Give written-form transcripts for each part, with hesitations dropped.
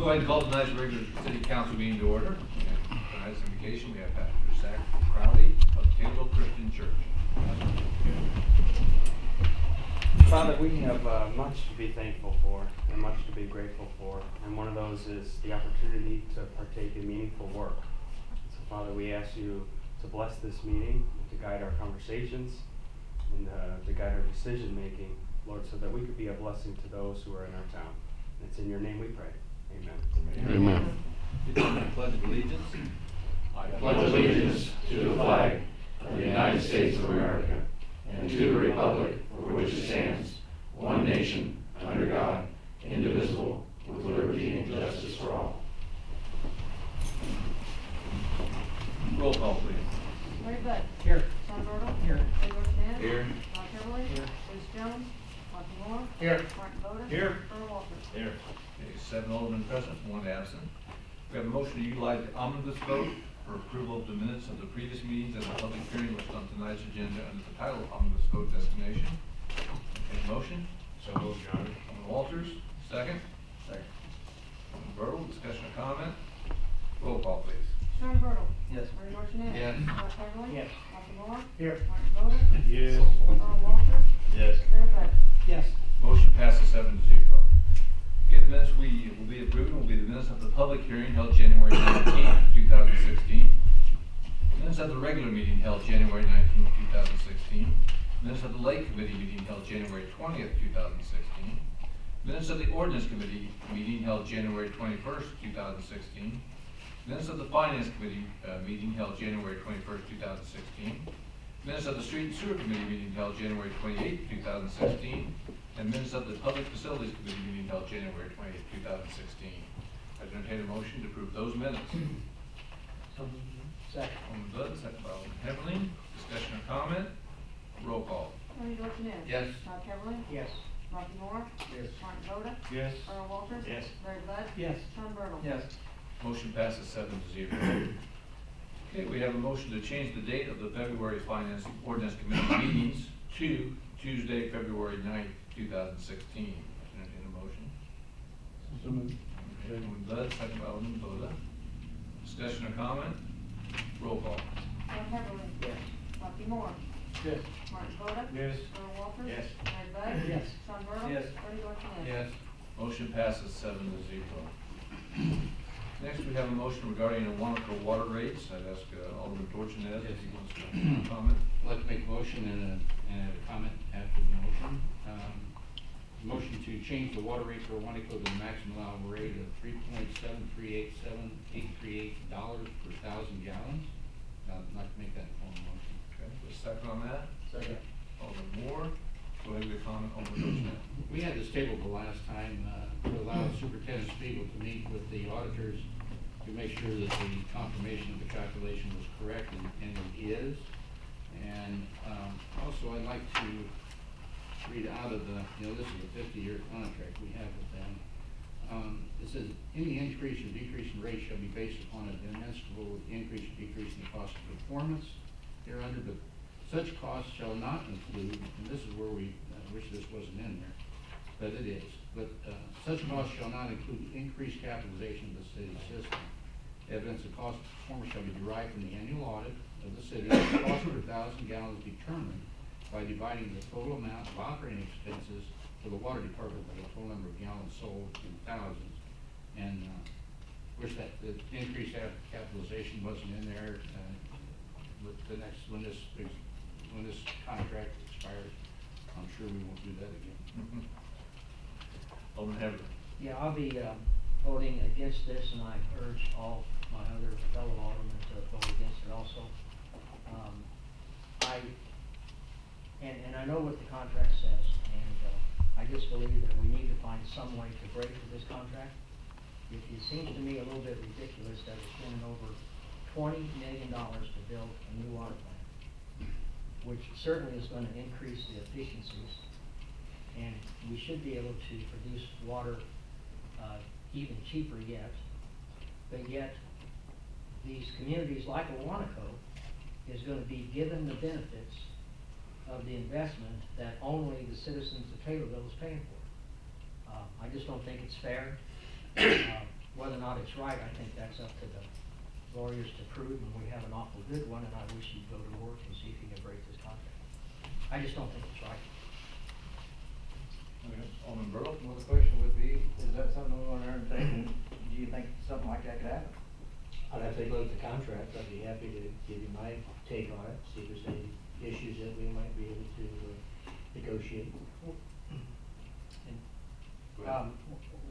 go ahead and call tonight's regular city council meeting to order. And tonight's invocation, we have Pastor Zach Crowley of Taylorville Christian Church. Father, we have much to be thankful for and much to be grateful for, and one of those is the opportunity to partake in meaningful work. So, Father, we ask you to bless this meeting, to guide our conversations, and to guide our decision making, Lord, so that we could be a blessing to those who are in our town. And it's in your name we pray. Amen. Amen. Begin the pledge of allegiance. I pledge allegiance to the flag of the United States of America and to the republic for which it stands, one nation, under God, indivisible, with liberty and justice for all. Roll call, please. Larry Bud. Here. Sean Bertle. Here. Ray Martinez. Here. Todd Timberlake. Here. Bruce Jones. Martin Moore. Here. Martin Boda. Here. Earl Walters. Here. Okay, 7 aldermen present, 1 absent. We have a motion to utilize the omnibus vote for approval of the minutes of the previous meetings and the public hearing listed on tonight's agenda under the title Omnibus Vote Destination. Okay, motion? So moved, Your Honor. Alderman Walters, second? Second. Alderman Bertle, discussion or comment? Roll call, please. Sean Bertle. Yes. Ray Martinez. Yes. Todd Timberlake. Yes. Martin Moore. Here. Martin Boda. Yes. Earl Walters. Yes. Larry Bud. Yes. Motion passes 7-0. Okay, the minutes we will be approving will be the minutes of the public hearing held January 19th, 2016. Minutes of the regular meeting held January 19th, 2016. Minutes of the Lake Committee meeting held January 20th, 2016. Minutes of the Ordinance Committee meeting held January 21st, 2016. Minutes of the Finance Committee meeting held January 21st, 2016. Minutes of the Street and Sewer Committee meeting held January 28th, 2016. And minutes of the Public Facilities Committee meeting held January 28th, 2016. I entertain a motion to approve those minutes. Second. Alderman Bud, second by Alderman Heberlin. Discussion or comment? Roll call. Larry Martinez. Yes. Todd Timberlake. Yes. Martin Moore. Yes. Martin Boda. Yes. Earl Walters. Yes. Larry Bud. Yes. Sean Bertle. Yes. Motion passes 7-0. Okay, we have a motion to change the date of the February Finance Ordinance Committee meetings to Tuesday, February 9th, 2016. Entertain a motion. So moved. Alderman Bud, second by Alderman Boda. Discussion or comment? Roll call. Todd Timberlake. Yes. Martin Moore. Yes. Martin Boda. Yes. Earl Walters. Yes. Larry Bud. Yes. Sean Bertle. Yes. Larry Martinez. Motion passes 7-0. Next, we have a motion regarding the Wanaco water rates. I'd ask Alderman Dorchenez if he wants to comment. I'd like to make a motion and a comment after the motion. Motion to change the water rate for Wanaco to the maximum allowable rate of $3.7387838 per 1,000 gallons. I'd like to make that a formal motion. Okay, a second on that. Second. Alderman Moore, go ahead with your comment. Alderman Dorchenez. We had this table the last time to allow Superintendent Spiegel to meet with the auditors to make sure that the confirmation of the calculation was correct, and it is. And also I'd like to read out of the, this is a 50-year contract we have with them. It says, any increase or decrease in rate shall be based upon a demonstrable increase or decrease in the cost of performance. Hereunder, but such costs shall not include, and this is where we wish this wasn't in there, but it is. But such costs shall not include increased capitalization of the city system. Evidence of cost of performance shall be derived from the annual audit of the city. The cost per 1,000 gallons determined by dividing the total amount of operating expenses for the water department by the total number of gallons sold in thousands. And wish that the increased capitalization wasn't in there. With the next, when this contract expires, I'm sure we won't do that again. Alderman Heberlin. Yeah, I'll be voting against this, and I urge all my other fellow aldermen to vote against it also. And I know what the contract says, and I just believe that we need to find some way to break with this contract. It seems to me a little bit ridiculous that we're spending over $20 million to build a new water plant, which certainly is going to increase the efficiencies, and we should be able to produce water even cheaper yet. But yet, these communities like Wanaco is going to be given the benefits of the investment that only the citizens of Taylorville is paying for. I just don't think it's fair. whether or not it's right, I think that's up to the lawyers to prove, and we have an awful good one, and I wish he'd go to work and see if he can break this contract. I just don't think it's right. Okay, Alderman Bertle? Well, the question would be, is that something we want to entertain? Do you think something like that could happen? I'd have to take a look at the contract. I'd be happy to give you my take on it, see if there's any issues that we might be able to negotiate.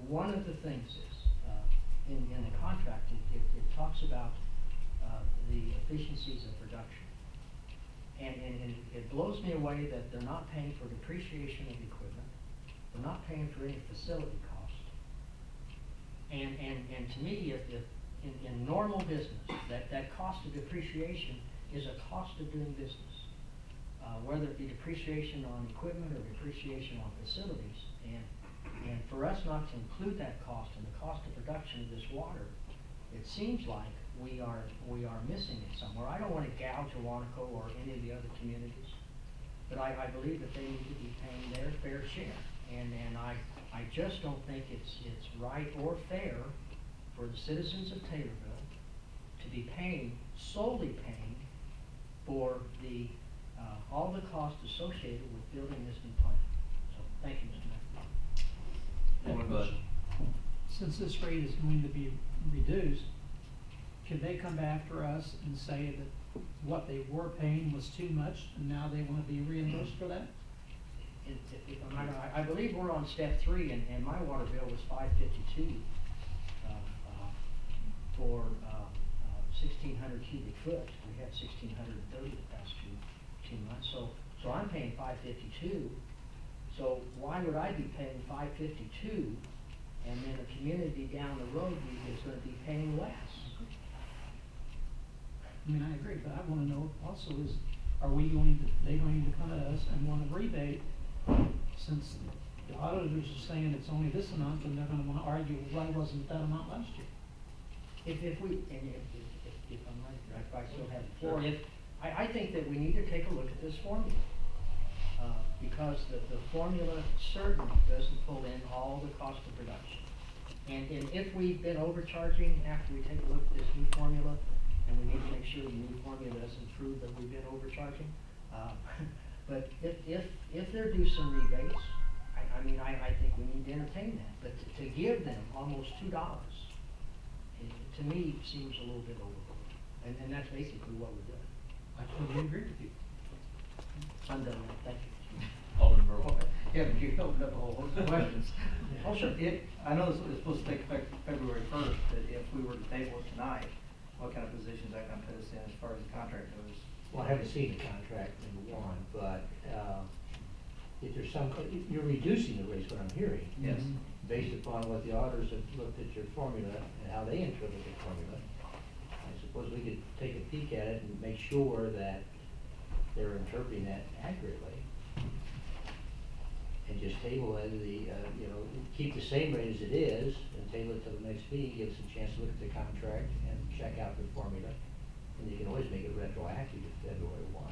One of the things is, in the contract, it talks about the efficiencies of production. And it blows me away that they're not paying for depreciation of equipment, they're not paying for any facility cost. And to me, if in normal business, that cost of depreciation is a cost of doing business. Whether it be depreciation on equipment or depreciation on facilities, and for us not to include that cost in the cost of production of this water, it seems like we are missing it somewhere. I don't want to gouge Wanaco or any of the other communities, but I believe that they need to be paying their fair share, and I just don't think it's right or fair for the citizens of Taylorville to be solely paying for the all the costs associated with building this new plant. So, thank you, Mr. Mayor. Alderman Bud? Since this rate is going to be reduced, can they come after us and say that what they were paying was too much and now they want to be reimbursed for that? If I'm right, I believe we're on step 3, and my water bill was $552 for 1,600 cubic foot. We had 1,630 the past two months, so I'm paying $552. So why would I be paying $552, and then a community down the road is going to be paying less? I mean, I agree, but I want to know also is, they going to come at us and want a rebate, since the auditors are saying it's only this amount, and they're going to want to argue, why wasn't that amount last year? If I'm right, if I still have the floor, I think that we need to take a look at this formula. Because the formula certainly doesn't pull in all the cost of production. And if we've been overcharging after we take a look at this new formula, and we need to make sure the new formula doesn't prove that we've been overcharging, but if they're due some rebates, I think we need to entertain that. But to give them almost $2, to me, seems a little bit overboard. And that's basically what we're doing. I totally agree with you. I'm done now, thank you. Alderman Bertle? Yeah, but you opened up a whole host of questions. Oh, sure. I know this is supposed to take effect February 1st, but if we were to table it tonight, what kind of positions that kind of put us in as far as the contract goes? Well, I haven't seen the contract, number one, but if there's you're reducing the rates, what I'm hearing. Yes. Based upon what the auditors have looked at your formula and how they interpret the formula. I suppose we could take a peek at it and make sure that they're interpreting that accurately. And just table it, keep the same rate as it is, and table it till the next meeting, give us a chance to look at the contract and check out the formula. And you can always make it retroactive to February 1.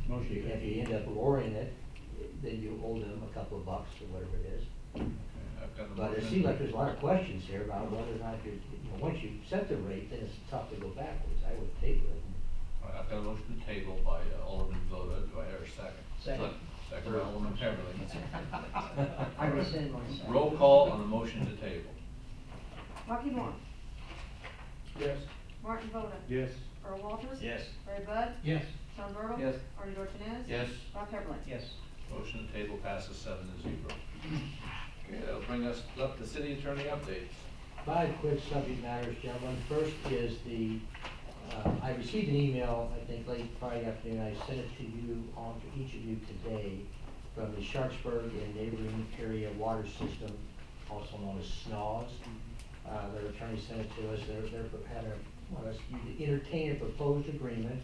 Motion. If you end up lowering it, then you owe them a couple of bucks or whatever it is. Okay, I've got a But it motion. seems like there's a lot of questions here about whether or not once you set the rate, then it's tough to go backwards. I would table it. All right, I've got a motion to table by Alderman Voda. Do I hear a second? Second. Second by Alderman Beverly. I rescind my second. Roll call on the motion to table. Rocky Moore, Yes. Martin Voda, Yes. Earl Walters. Yes. Larry Bud, Yes. Sean Bertle. Yes. Artie Dorchenez. Yes. Rob Heatherling. Yes. Motion to table passes 7-0. Okay, that'll bring us up to city attorney updates. 5 quick subject matters, gentlemen. First is I received an email, I think late Friday afternoon. I sent it to you, on to each of you today, from the Sharpsburg and neighboring area water system, also known as SNAWS. Their attorney sent it to us. Want us to entertain a proposed agreement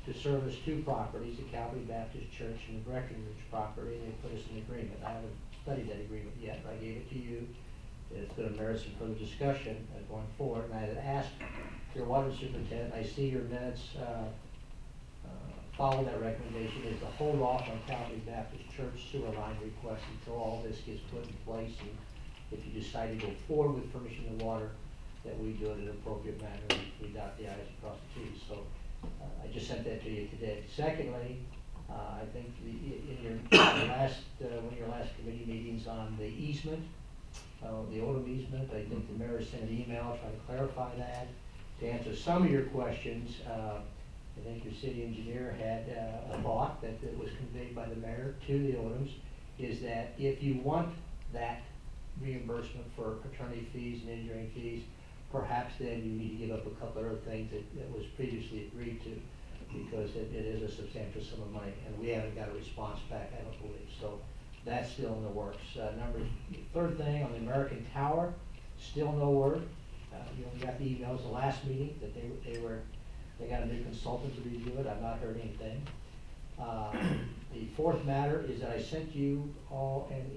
to service 2 properties, the Calvary Baptist Church and the Breckenridge property. They put us in agreement. I haven't studied that agreement yet, but I gave it to you. It's going to merit some further discussion going forward. And I had asked your water superintendent, I see your minutes follow that recommendation, is to hold off on Calvary Baptist Church sewer line request until all this gets put in place and if you decide to go forward with furnishing the water, that we do it in an appropriate manner, we dot the i's and cross the t's. So I just sent that to you today. Secondly, I think in your last, one of your last committee meetings on the easement, the Odom easement, I think the mayor sent an email trying to clarify that. To answer some of your questions, I think your city engineer had a thought that was conveyed by the mayor to the Odoms, is that if you want that reimbursement for attorney fees and engineering fees, perhaps then you need to give up a couple other things that was previously agreed to, because it is a substantial sum of money, and we haven't got a response back, I don't believe. So that's still in the works. Third thing, on the American Tower, still no word. We got the emails the last meeting that they got a new consultant to review it. I've not heard anything. The fourth matter is that I sent you all an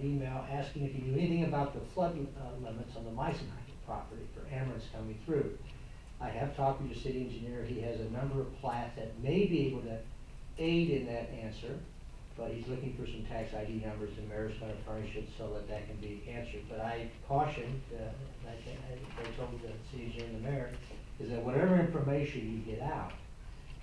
email asking if you knew anything about the flood limits on the Meisenheim property for Amerant's coming through. I have talked with the city engineer. He has a number of plats that may be able to aid in that answer, but he's looking for some tax ID numbers, and mayor's going to furnish it so that that can be answered. But I cautioned, I told the city engineer and the mayor, is that whatever information you give out,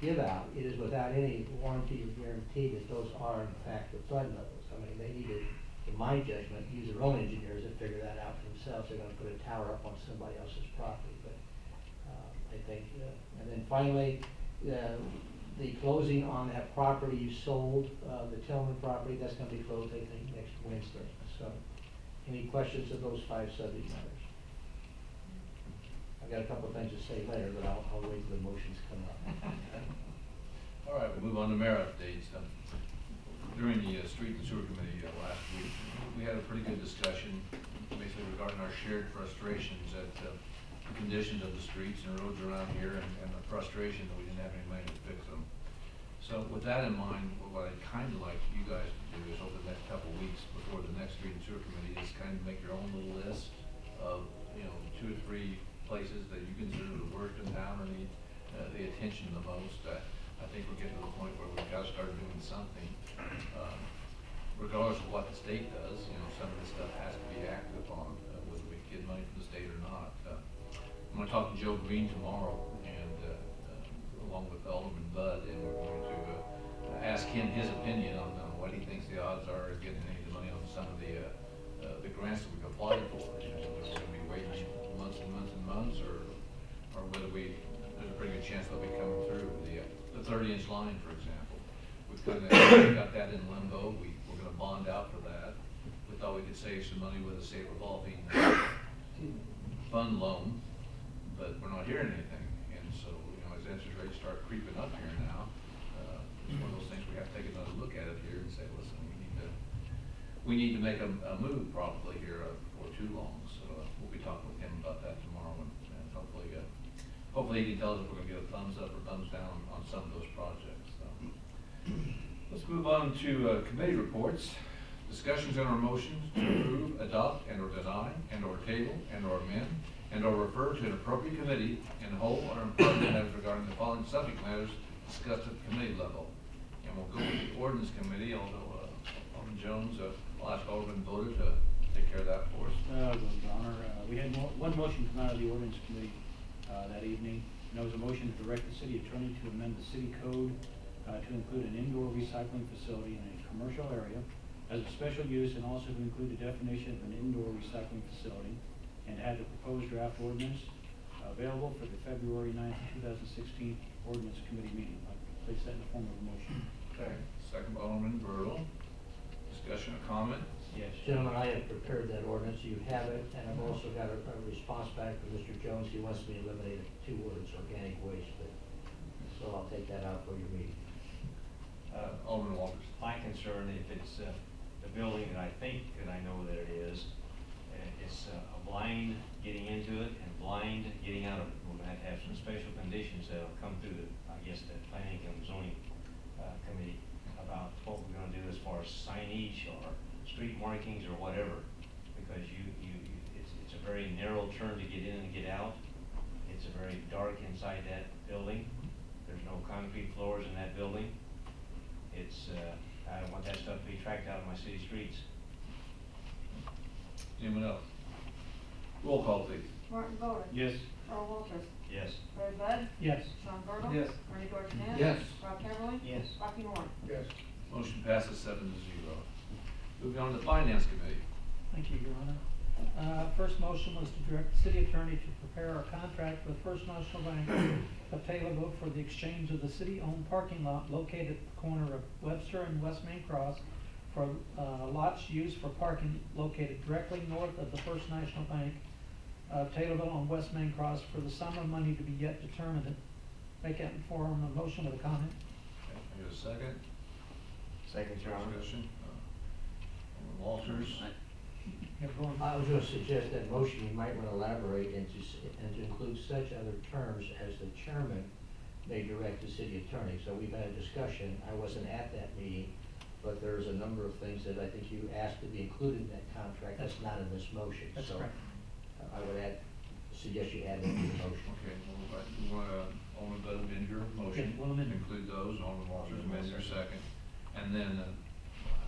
it is without any warranty or guarantee that those are in fact the flood levels. I mean, they need to, in my judgment, use their own engineers to figure that out for themselves. They're going to put a tower up on somebody else's property, but I think, and then finally, the closing on that property you sold, the Tillman property, that's going to be closed, I think, next Wednesday. So, any questions of those 5 subject matters? I've got a couple of things to say later, but I'll wait till the motions come up. All right, we move on to mayor updates. During the Street and Sewer Committee last week, we had a pretty good discussion, basically regarding our shared frustrations at the conditions of the streets and roads around here, and the frustration that we didn't have any money to fix them. So with that in mind, what I'd kind of like you guys to do is over the next couple of weeks before the next Street and Sewer Committee is kind of make your own little list of, 2 or 3 places that you consider the worst in town or need the attention the most. I think we're getting to the point where we've got to start doing something, regardless of what the state does. Some of this stuff has to be acted upon, whether we get money from the state or not. I'm going to talk to Joe Green tomorrow, and along with Alderman Bud, and we're going to ask him his opinion on what he thinks the odds are of getting any of the money on some of the grants that we've applied for. Whether we're going to be waiting months and months and months, or whether there's a pretty good chance they'll be coming through. The 30-inch line, for example, we've kind of got that in limbo. We're going to bond out for that. We thought we could save some money with a state revolving fund loan, but we're not hearing anything. And so, as interest rates start creeping up here now, it's one of those things we have to take another look at it here and say, listen, we need to make a move probably here before too long. So we'll be talking with him about that tomorrow, and hopefully he can tell us if we're going to get a thumbs up or thumbs down on some of those projects. So let's move on to committee reports. Discussions on our motions to approve, adopt, and/or deny, and/or table, and/or amend, and/or refer to an appropriate committee in whole or in part matters regarding the following subject matters discussed at the committee level. And we'll go with the ordinance committee, although Alderman Jones, I'll ask Alderman Voda to take care of that for us. Your Honor, we had one motion come out of the ordinance committee that evening, and it was a motion to direct the city attorney to amend the city code to include an indoor recycling facility in a commercial area as a special use, and also to include the definition of an indoor recycling facility, and had the proposed draft ordinance available for the February 9th, 2016 ordinance committee meeting. I'll place that in the form of a motion. Okay. Second by Alderman Bertle. Discussion or comment? Yes. Gentlemen, I have prepared that ordinance, you have it, and I've also got a response back from Mr. Jones. He wants me to eliminate 2 words, organic waste, so I'll take that out for your meeting. Alderman Walters. My concern, if it's the building that I think that I know that it is, it's a blind getting into it and blind getting out of it. We're going to have some special conditions that'll come through the planning and zoning committee about what we're going to do as far as signage or street markings or whatever, because it's a very narrow turn to get in and get out. It's a very dark inside that building. There's no concrete floors in that building. I don't want that stuff to be tracked out of my city streets. Anyone else? Roll call, please. Martin Boda. Yes. Earl Walters. Yes. Larry Bud. Yes. Sean Bertle. Yes. Bernie Dorchenez. Yes. Rob Heatherly. Yes. Rocky Moore. Yes. Motion passes 7-0. Moving on to the Finance Committee. Thank you, Your Honor. First motion was to direct the city attorney to prepare a contract with First National Bank of Taylorville for the exchange of the city-owned parking lot located at the corner of Webster and West Main Cross for lots used for parking located directly north of the First National Bank of Taylorville on West Main Cross for the sum of money to be yet determined. Make that in form of a motion with a comment. Okay, I get a second. Second, Your Honor. Discussion. Alderman Walters. Everyone- I was gonna suggest that motion, you might wanna elaborate and to include such other terms as the chairman may direct the city attorney. So we've had a discussion, I wasn't at that meeting, but there's a number of things that I think you asked to be included in that contract, that's not in this motion. That's So, correct. I would suggest you add that to the motion. Okay, well, you want to, Alderman Bud amend your motion? Okay, we'll amend it. Include those, Alderman Walters amend your second. And then,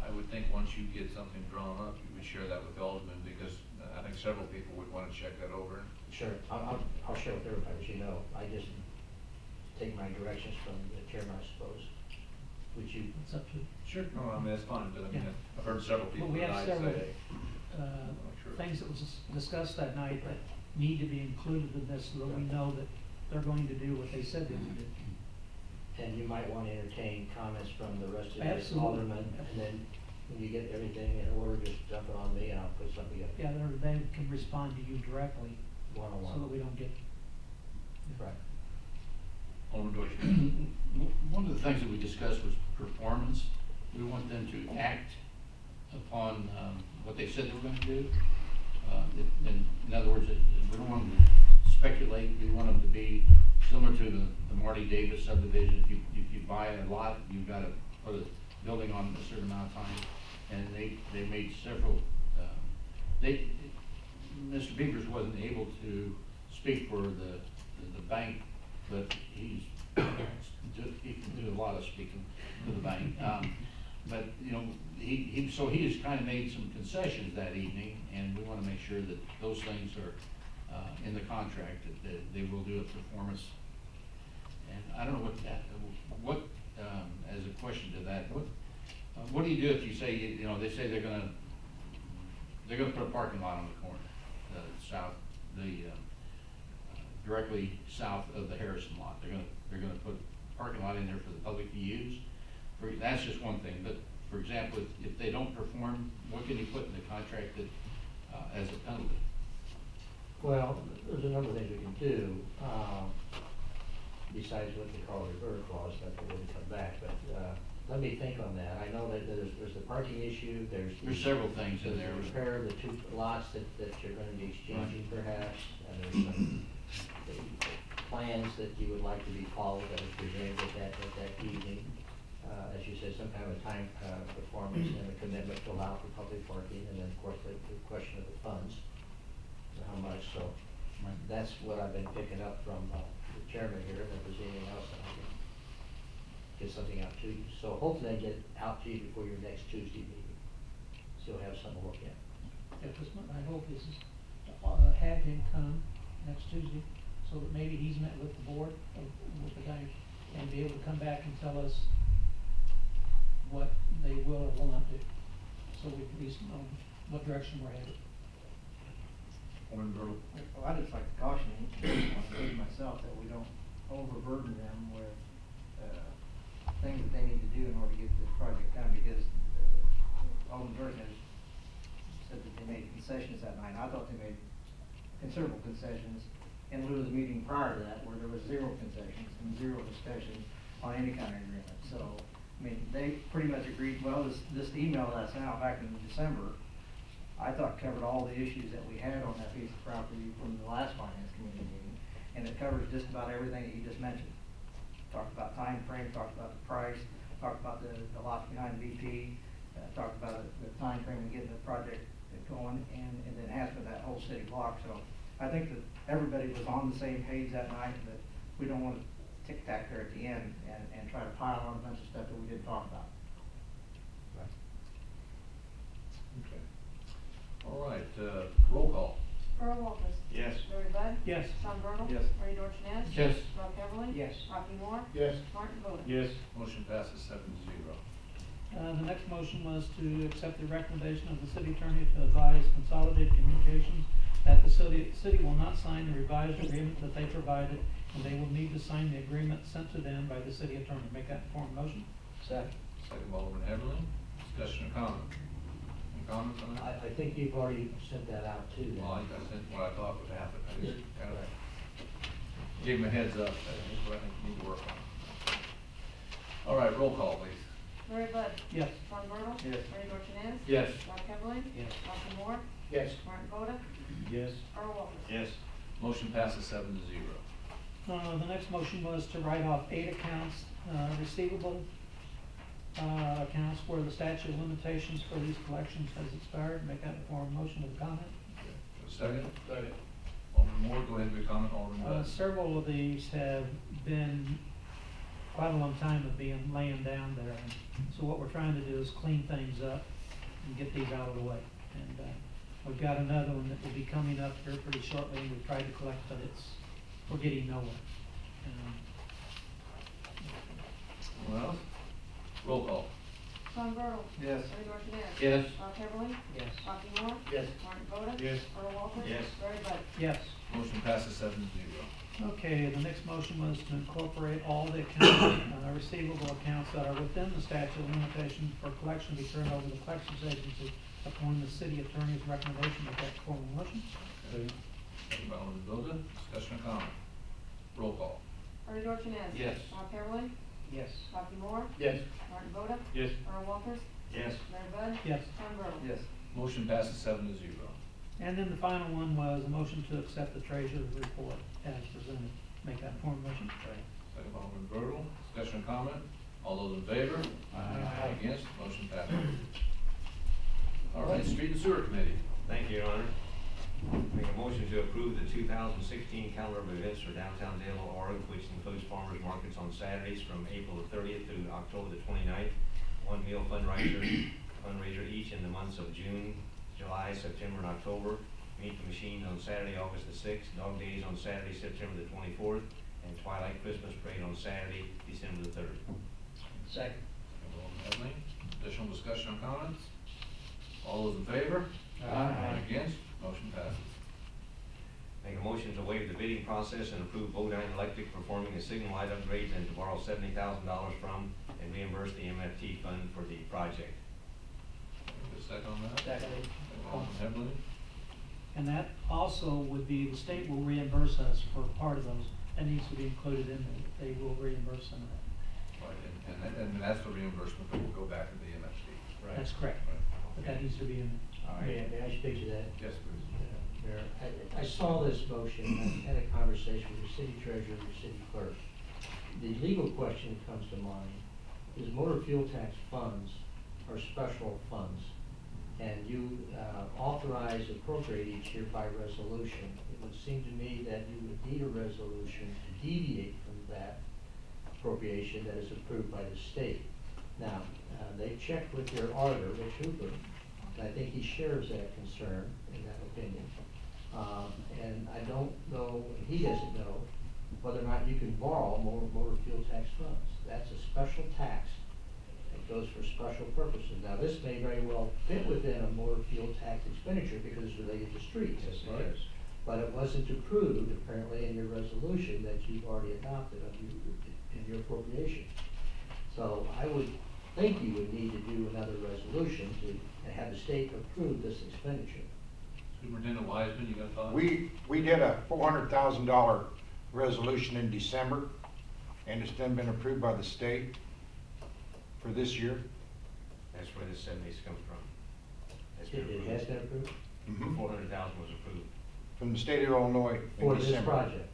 I would think once you get something drawn up, you would share that with the Alderman, because I think several people would want to check that over. Sure, I'll share with everybody, as you know, I just take my directions from the chairman, I suppose, which you, It's up to, sure. No, I mean, that's fine, but I mean, Yeah. I've heard several people Well, we have tonight several, say, Sure. things that was discussed that night that need to be included in this, so that we know that they're going to do what they said they would do. and you might want to entertain comments from the rest of the Absolutely. aldermen, and then when you get everything in order, just dump it on me and I'll put something together. Yeah, they can respond to you directly, so that One-on-one. we don't get. Right. Alderman Deutsch. One of the things that we discussed was performance. We want them to act upon what they said they were gonna do. In other words, we don't want them to speculate, we want them to be similar to the Marty Davis subdivision. If you buy a lot, you've gotta put a building on a certain amount of time. And they made several, Mr. Beavers wasn't able to speak for the bank, but he can do a lot of speaking for the bank. But, you know, he has kind of made some concessions that evening, and we want to make sure that those things are in the contract, that they will do a performance. And I don't know what as a question to that, what do you do if you say, you know, they say they're gonna put a parking lot on the corner, directly south of the Harrison lot. They're gonna put a parking lot in there for the public to use. That's just one thing, but for example, if they don't perform, what can you put in the contract that, as a penalty? Well, there's a number of things we can do, besides what they call a reverter clause, that will come back, but, let me think on that. I know that there's the parking issue, there's. There's several things in There's there. the repair of the two lots that you're gonna be exchanging perhaps, and there's some plans that you would like to be followed that was presented at that evening. As you said, some kind of a time, performance and a commitment to allow for public parking, and then of course the question of the funds, and how much, so. Right. That's what I've been picking up from, the chairman here, if there's anything else that I can get something out to you. So hopefully I get out to you before your next Tuesday meeting, so you'll have something to look at. Yeah, 'cause my hope is have him come next Tuesday, so that maybe he's met with the board, with the bank, and be able to come back and tell us what they will or will not do, so we can at least know what direction we're headed. Alderman Bertle. Well, I'd just like to caution myself that we don't overburden them with, things that they need to do in order to get this project done, because, Alderman Burton has said that they made concessions that night. I thought they made considerable concessions in lieu of the meeting prior to that, where there was zero concessions and zero discussion on any kind of agreement. So, I mean, they pretty much agreed, well, this email that's out back in December, I thought covered all the issues that we had on that piece of property from the last finance committee meeting, and it covers just about everything that you just mentioned. Talked about time frame, talked about the price, talked about the lots behind BP, talked about the time frame of getting the project going, and the enhancement of that whole city block. So I think that everybody was on the same page that night, that we don't want to tic-tac there at the end and try to pile on a bunch of stuff that we didn't talk about. Okay. All right, Sean Bertle. Yes. Bernie Dorchenez. Yes. Rob Heatherly. Yes. Rocky Moore. Yes. Martin Boda. Yes. Motion passes 7-0. The next motion was to accept the recommendation of the city attorney to advise Consolidated Communications that the city will not sign the revised agreement that they provided, and they will need to sign the agreement sent to them by the city attorney. Make that in form of motion. Second. Second by Alderman Heatherly. Discussion or comment? Any comments on that? I think you've already sent that out too then. Well, I sent what I thought would happen. I just kind of gave him a heads up. That's what I think we need to work on. All right, roll call, please. Larry Bud. Yes. Sean Bertle. Yes. Bernie Dorchenez. Yes. Rob Heatherly. Yes. Rocky Moore. Yes. Martin Boda. Yes. Earl Walters. Yes. Motion passes 7-0. The next motion was to write off 8 accounts, receivable, accounts where the statute of limitations for these collections has expired. Make that in form of motion with a comment. Second? Second. Alderman Moore, go ahead with your comment. Alderman Bud. Several of these have been quite a long time of being laying down there. And so what we're trying to do is clean things up and get these out of the way. And we've got another one that will be coming up here pretty shortly, and we've tried to collect, but we're getting nowhere. Well, roll call. Sean Bertle. Yes. Bernie Dorchenez. Yes. Rob Heatherly. Yes. Rocky Moore. Yes. Martin Boda. Yes. Earl Walters. Yes. Larry Bud. Yes. Motion passes 7-0. Okay, the next motion was to incorporate all the accounts, receivable accounts that are within the statute of limitations for collection to be turned over to the collections agency upon the city attorney's recommendation. Make that form of motion. Second by Alderman Boda. Discussion or comment? Roll call. Bernie Dorchenez. Yes. Rob Heatherly. Yes. Rocky Moore. Yes. Martin Boda. Yes. Earl Walters. Yes. Larry Bud. Yes. Sean Bertle. Yes. Motion passes 7-0. And then the final one was a motion to accept the treasurer's report as presented. Make that form of motion. Second by Alderman Bertle. Discussion or comment? All those in favor? Aye. Against? Motion passes. All right, Street and Sewer Committee. Thank you, Your Honor. Make a motion to approve the 2016 calendar of events for downtown Taylorville, Oregon, which includes farmers markets on Saturdays from April the 30th through October the 29th. One meal fundraiser each in the months of June, July, September, and October. Meet the Machine on Saturday, August the 6th. Dog Days on Saturday, September the 24th. And Twilight Christmas Parade on Saturday, December the 3rd. Second. Alderman Heatherly. Additional discussion or comments? All those in favor? Aye. Against? Motion passes. Make a motion to waive the bidding process and approve Bodine Electric performing a signal light upgrade and to borrow $70,000 from and reimburse the MFT fund for the project. Get a second on that? Second. Alderman Heatherly. And that also would be, the state will reimburse us for part of those. That needs to be included in there. They will reimburse some of that. Right, and that's the reimbursement that will go back to the MFT. That's correct. Right. But that needs to be in there. May I speak to that? Yes, please. Mayor, I saw this motion, and I had a conversation with the city treasurer and the city clerk. The legal question that comes to mind is motor fuel tax funds are special funds, and you authorize appropriate each year by resolution. It would seem to me that you would need a resolution to deviate from that appropriation that is approved by the state. Now, they checked with their auditor, Rich Hooper, and I think he shares that concern in that opinion. And I don't know, and he doesn't know, whether or not you can borrow motor fuel tax funds. That's a special tax that goes for special purposes. Now, this may very well fit within a motor fuel tax expenditure because it's related to streets. Yes, it is. But it wasn't approved apparently in your resolution that you've already adopted in your appropriation. So I would think you would need to do another resolution to have the state approve this expenditure. Superintendent Wiseman, you got a thought? We did a $400,000 resolution in December, and it's then been approved by the state for this year. That's where the 70s comes from. That's been It has been approved 400,000 was approved. From the state of Illinois for in this December. project.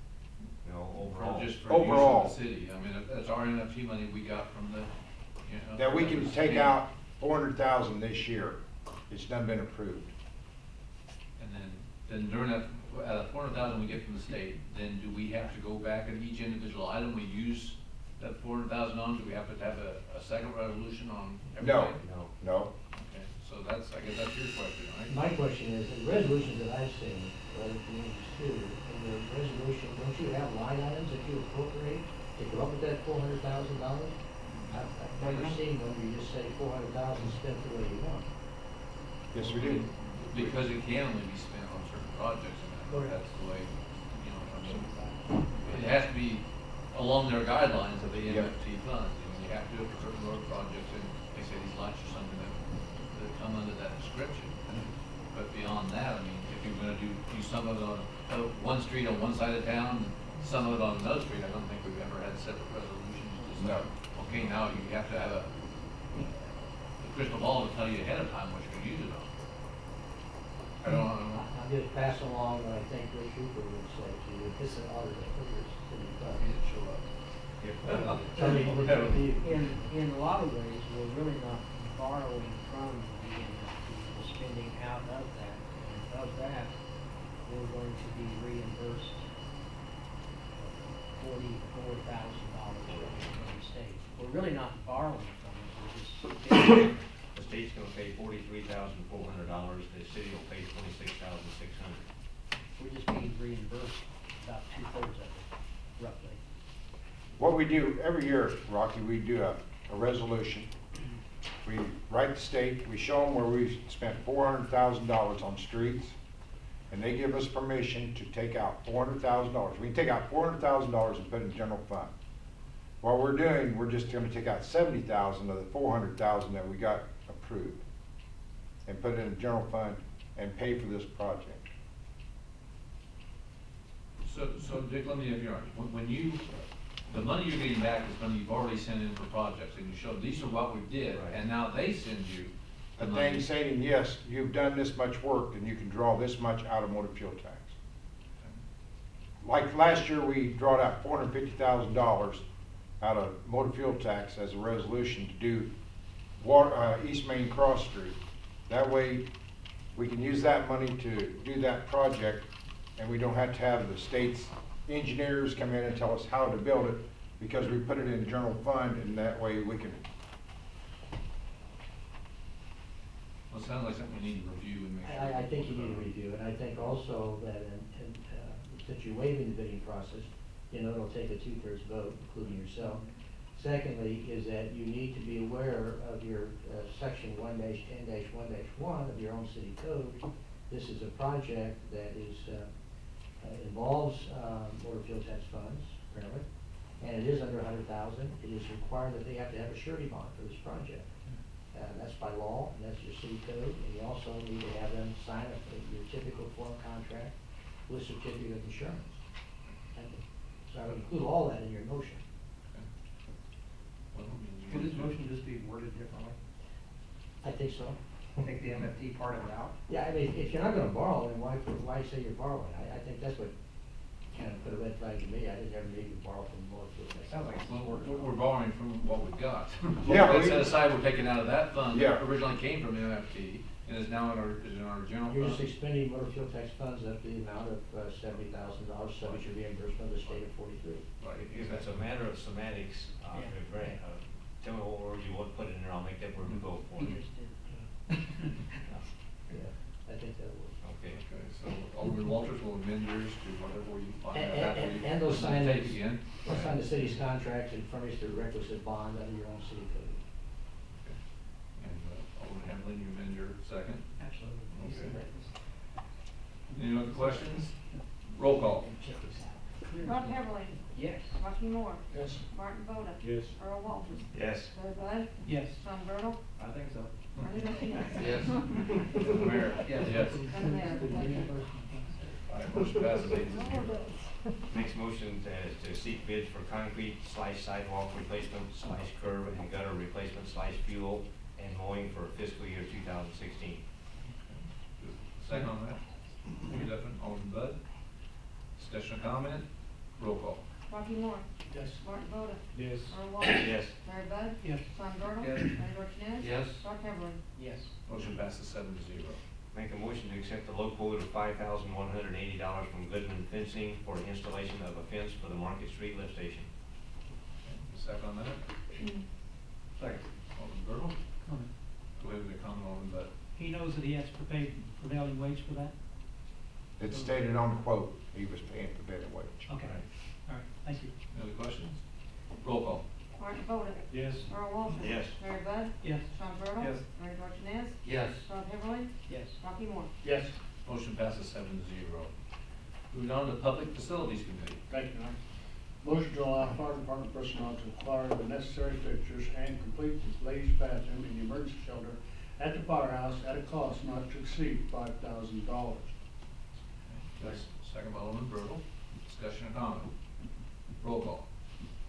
No, For overall. just for Overall. use of the city. I mean, that's our NFT money we got from the, you know. That we can take out 400,000 this year. It's done been approved. And then during that, out of 400,000 we get from the state, then do we have to go back at each individual item we use that 400,000 on? Do we have to have a second resolution on everything? No. No. Okay, so So that's, I guess that's your question, right? My question is, the resolutions that I've seen, other communities too, in the resolution, don't you have line items that you appropriate to go up with that $400,000? I've never seen one, you just say 400,000, spent the way you want. Yes, we do. Because it can only be spent on certain projects, and that's the way, you know, I mean, it has to be along their guidelines of the Yeah. MFT funds. You know, you have to do it for certain road projects, and they say these lights or something that come under that description. But beyond that, I mean, if you're gonna do some of it on, one street on one side of town, some of it on another street, I don't think we've ever had separate resolutions. Just, No. okay, now you have to have a crystal ball to tell you ahead of time what you're gonna use it on. I don't know. I'll just pass along what I think Rick Cooper would say to you, this is all the figures to be He done. didn't show up. Tell me what you believe. In a lot of ways, we're really not borrowing from the MFT, we're spending out of that. And of that, we're going to be reimbursed $44,000 from the state. We're really not borrowing from it, we're just spending. The state's gonna pay $43,400, the city will pay $26,600. We're just being reimbursed about 2/3 of it, roughly. What we do every year, Rocky, we do a resolution. We write the state, we show them where we've spent $400,000 on streets, and they give us permission to take out $400,000. We can take out $400,000 and put it in general fund. What we're doing, we're just gonna take out $70,000 of the $400,000 that we got approved, and put it in the general fund and pay for this project. So Dick, let me have your argument. When you, the money you're getting back is money you've already sent in for projects, and you show, these are what we did, Right. and now they send you the A money. thing saying, yes, you've done this much work, and you can draw this much out of motor fuel tax. Like last year, we drawed out $450,000 out of motor fuel tax as a resolution to do East Main Cross Street. That way, we can use that money to do that project, and we don't have to have the state's engineers come in and tell us how to build it, because we put it in the general fund, and that way we can. Well, it sounds like something we need to review and make sure. I think you need to review, and I think also that since you're waiving the bidding process, you know, it'll take a 2/3 vote, including yourself. Secondly, is that you need to be aware of your section 1-10-1-1 of your own city code. This is a project that is, involves motor fuel tax funds, apparently, and it is under 100,000. It is required that they have to have a surety bond for this project. That's by law, and that's your city code, and you also need to have them sign your typical form contract with certificate of insurance. So I would include all that in your motion. Well, I mean, you Could this want to- motion just be worded differently? I think so. Take the MFT part of it out? Yeah, I mean, if you're not gonna borrow, then why say you're borrowing? I think that's what kind of put a red flag to me. I didn't ever need to borrow from more fuel tax. Sounds like Well, we're borrowing from what we've got. Yeah, What we we- set aside, we're taking out of that fund Yeah. that originally came from MFT, and is now in our general You're just fund. expending motor fuel tax funds up to the amount of $70,000, subject to reimbursement of the state of 43. Right. If it's a matter of semantics, tell me what word you want to put in there, I'll make that word go for He you. just did. Yeah, I think that would. Okay. Okay, so Alderman Walters will amend yours to whatever you find out after you. And they'll sign tape it, again. they'll sign the city's contract and furnish the requisite bond under your own city code. And Alderman Hamlin, you amend your second. Absolutely. Okay. Any other questions? Roll call. Rod Heberlin, Yes. Rocky Moore, Yes. Martin Boda. Yes. Earl Walters. Yes. Larry Bud. Yes. Sean Bertle. I think so. Bernie Dorchenez. Yes. Mayor? Yes. Yes. And Mayor. All right, motion passes 8-0. Next motion to seek bids for concrete / sidewalk replacement / curb and gutter replacement / fuel and mowing for fiscal year 2016. Second on that. Thank you, Alderman Bud. Discussion or comment? Roll call. Rocky Moore, Yes. Martin Boda. Yes. Earl Walters. Yes. Larry Bud. Yes. Sean Bertle. Yes. Bernie Dorchenez. Yes. Rod Heberlin. Yes. Motion passes 7-0. Make a motion to accept the low quote of $5,180 from Goodman Fencing for installation of a fence for the Market Street lift station. Second on that. Second. Alderman Bertle. Comment. Go ahead with your comment, Alderman Bud. he knows that he has to pay prevailing wage for that? It's stated on the quote, he was paying prevailing wage. Okay, all right, thank you. Any other questions? Roll call. Martin Boda. Yes. Earl Walters. Yes. Larry Bud. Yes. Sean Burdell. Yes. Bernie Dorchenez. Yes. Todd Heatherly. Yes. Rocky Moore. Yes. Motion passes 7-0. Moving on to Public Facilities Committee. Thank you, Mayor. Motion to allow fire department personnel to acquire the necessary fixtures and complete the ladies' bathroom in the emergency shelter at the firehouse at a cost not to exceed $5,000. Yes. Second by Alderman Bertle. Discussion or comment? Roll call.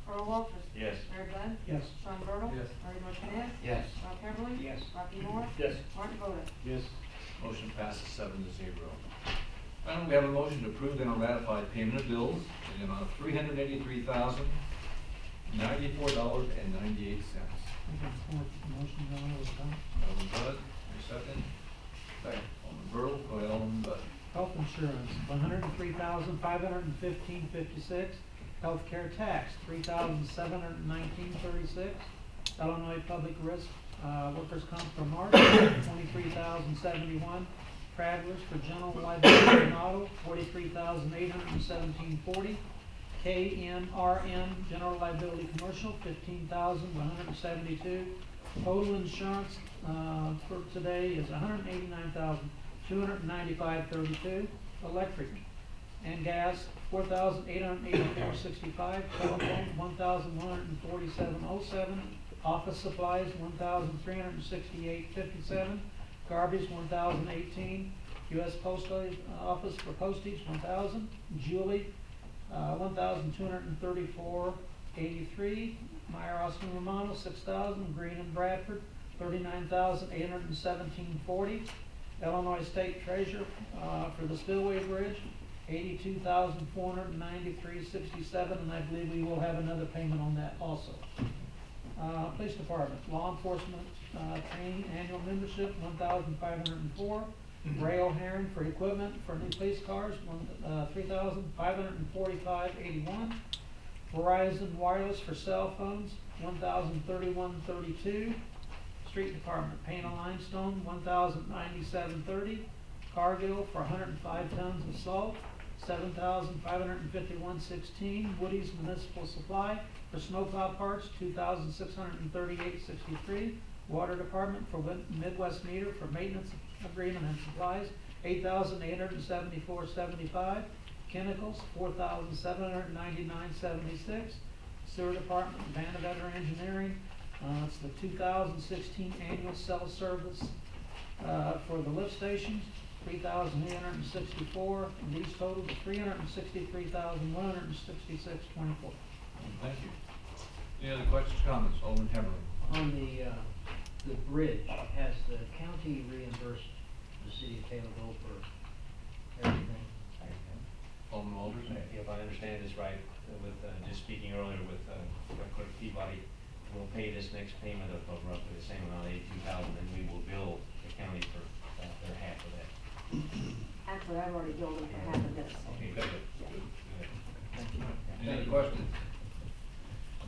Earl Walters. Yes. Larry Bud. Yes. Sean Burdell. Yes. Bernie Dorchenez. Yes. Todd Heatherly. Yes. Rocky Moore. Yes. Martin Boda. Yes. Motion passes 7-0. Finally, we have a motion to approve and ratify payment of bills in the amount of $383,094.98. We can support the motion, Your Honor, with comment. Alderman Bud, your second. Second. Alderman Bertle, go ahead, Alderman Bud. Health insurance, $103,515.56. Healthcare tax, $3,719.36. Illinois Public Risk, Workers' Comp for March, $23,071. Travelers for general liability and auto, $43,817.40. KNRN, general liability commercial, $15,172. Total insurance, for today is $189,295.32. Electric and gas, $4,884.65. Telephone, $1,147.07. Office supplies, $1,368.57. Garbage, $1,018. U.S. Post Office for postage, $1,000. Julie, $1,234.83. Meyer Austin Romano, $6,000. Green and Bradford, $39,817.40. Illinois State Treasurer, for the Spillway Bridge, $82,493.67, and I believe we will have another payment on that also. Police Department, Law Enforcement, Training Annual Membership, $1,504. Ray O'Haron for equipment for new police cars, $3,545.81. Verizon Wireless for cell phones, $1,031.32. Street Department, paint and limestone, $1,097.30. Cargill for 105 tons of salt, $7,551.16. Woody's Municipal Supply for snowplow parts, $2,638.63. Water Department for Midwest Meter for maintenance agreement and supplies, $8,874.75. Chemicals, $4,799.76. Sewer Department, Vandevetter Engineering, it's the 2016 annual cell service for the lift stations, $3,864, and these total $363,166.24. Thank you. Any other questions, comments? Alderman Heatherly. On the bridge, has the county reimbursed the city of Taylorville for everything? Alderman Walters. If I understand this right, with, just speaking earlier with, Clerk Peabody, we'll pay this next payment of roughly the same amount, $82,000, and we will bill the county for their half of that. Actually, I've already billed them for half of this. Okay, Good. good. Any other questions?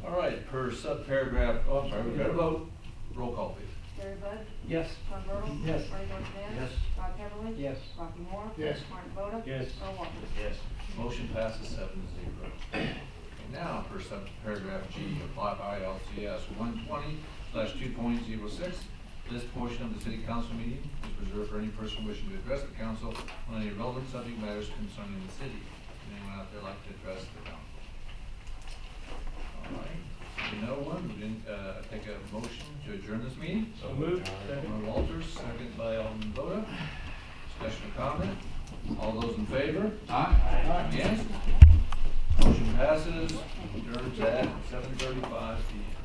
All right, per subparagraph, oh, I'm sorry, we got to vote. Roll call, please. Larry Bud. Yes. Sean Burdell. Yes. Bernie Dorchenez. Yes. Todd Heatherly. Yes. Rocky Moore. Yes. Martin Boda. Yes. Earl Walters. Yes. Motion passes 7-0. And now, per subparagraph G, apply ILCS 120/2.06. This portion of the city council meeting is reserved for any person wishing to address the council on any relevant subject matters concerning the city. Anyone out there like to address the council? All right. No one, we didn't, take a motion to adjourn this meeting. So moved. Alderman Walters, second by Alderman Boda. Discussion or comment? All those in favor? Aye. Against? Motion passes. Adjourns at 7:35 p.m.